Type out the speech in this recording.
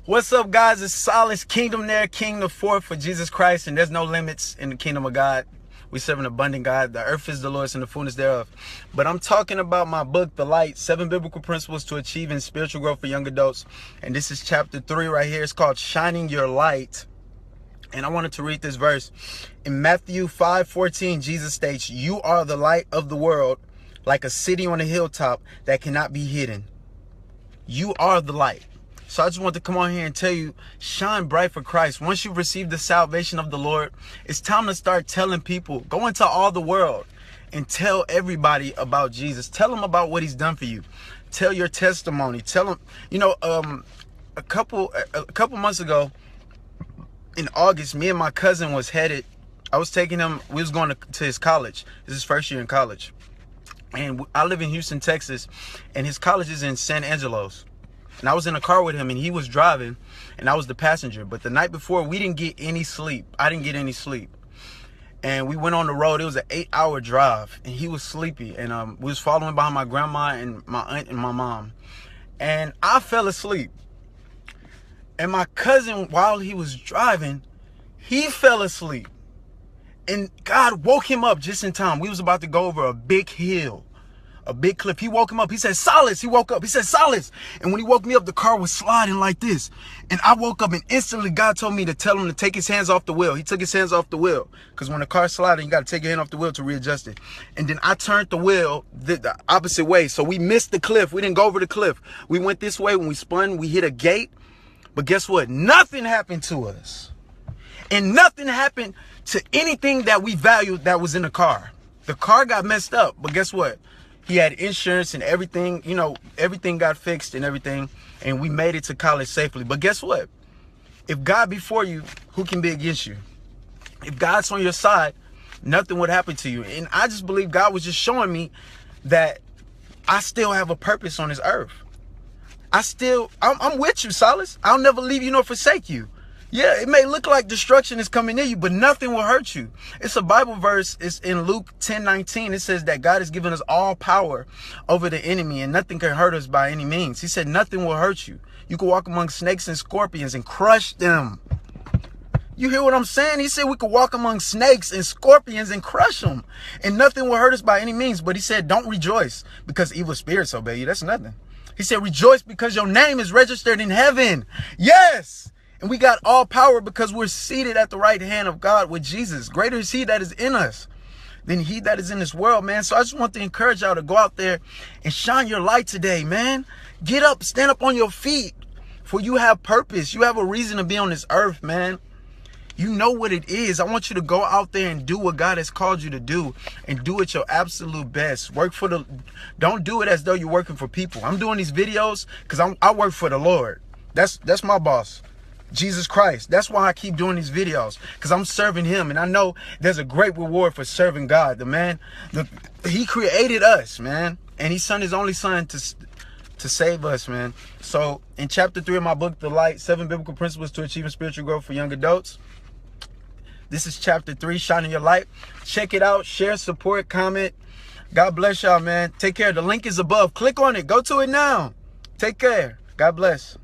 What's up, guys? It's Solace, Kingdom there, Kingdom forth for Jesus Christ, and there's no limits in the kingdom of God. We serve an abundant God. The earth is the Lord's and the fullness thereof. But I'm talking about my book, The Light, 7 Biblical Principles to Achieving Spiritual Growth for Young Adults. And this is chapter 3 right here. It's called Shining Your Light. And I wanted to read this verse. In Matthew 5:14, Jesus states, "You are the light of the world, like a city on a hilltop that cannot be hidden." You are the light. So I just want to come on here and tell you, shine bright for Christ. Once you've received the salvation of the Lord, it's time to start telling people. Go into all the world and tell everybody about Jesus. Tell them about what he's done for you. Tell your testimony. Tell them, a couple months ago in August, me and my cousin was headed. I was taking him, we was going to his college. This is his first year in college. And I live in Houston, Texas, and his college is in San Angelos. And I was in a car with him, and he was driving, and I was the passenger. But the night before, we didn't get any sleep. I didn't get any sleep. And we went on the road. It was an 8-hour drive, and he was sleepy. And we was following behind my grandma and my aunt and my mom. And I fell asleep. And my cousin, while he was driving, he fell asleep. And God woke him up just in time. We was about to go over a big hill. A big cliff. He woke him up. He said, "Solace." He woke up. He said, "Solace." And when he woke me up, the car was sliding like this. And I woke up, and instantly God told me to tell him to take his hands off the wheel. He took his hands off the wheel. Because when the car's sliding, you got to take your hand off the wheel to readjust it. And then I turned the wheel the opposite way. So we missed the cliff. We didn't go over the cliff. We went this way. When we spun, we hit a gate. But guess what? Nothing happened to us. And nothing happened to anything that we valued that was in the car. The car got messed up. But guess what? He had insurance and everything, everything got fixed and everything. And we made it to college safely. But guess what? If God be for you, who can be against you? If God's on your side, nothing would happen to you. And I just believe God was just showing me that I still have a purpose on this earth. I'm with you, Solace. I'll never leave you nor forsake you. Yeah, it may look like destruction is coming near you, but nothing will hurt you. It's a Bible verse. It's in Luke 10:19. It says that God has given us all power over the enemy, and nothing can hurt us by any means. He said nothing will hurt you. You can walk among snakes and scorpions and crush them. You hear what I'm saying? He said we could walk among snakes and scorpions and crush them, and nothing will hurt us by any means. But he said, don't rejoice because evil spirits obey you. That's nothing. He said, rejoice because your name is registered in heaven. Yes. And we got all power because we're seated at the right hand of God with Jesus. Greater is he that is in us than he that is in this world, man. So I just want to encourage y'all to go out there and shine your light today, man. Get up, stand up on your feet, for you have purpose. You have a reason to be on this earth, man. You know what it is. I want you to go out there and do what God has called you to do, and do it your absolute best. Don't do it as though you're working for people. I'm doing these videos because I work for the Lord. That's my boss, Jesus Christ. That's why I keep doing these videos, because I'm serving him, and I know there's a great reward for serving God. He created us, man, and he sent his only son to save us, man. So in chapter 3 of my book, The Light, 7 Biblical Principles to Achieving Spiritual Growth for Young Adults. This is chapter 3, Shining Your Light. Check it out. Share, support, comment. God bless y'all, man. Take care. The link is above. Click on it. Go to it now. Take care. God bless.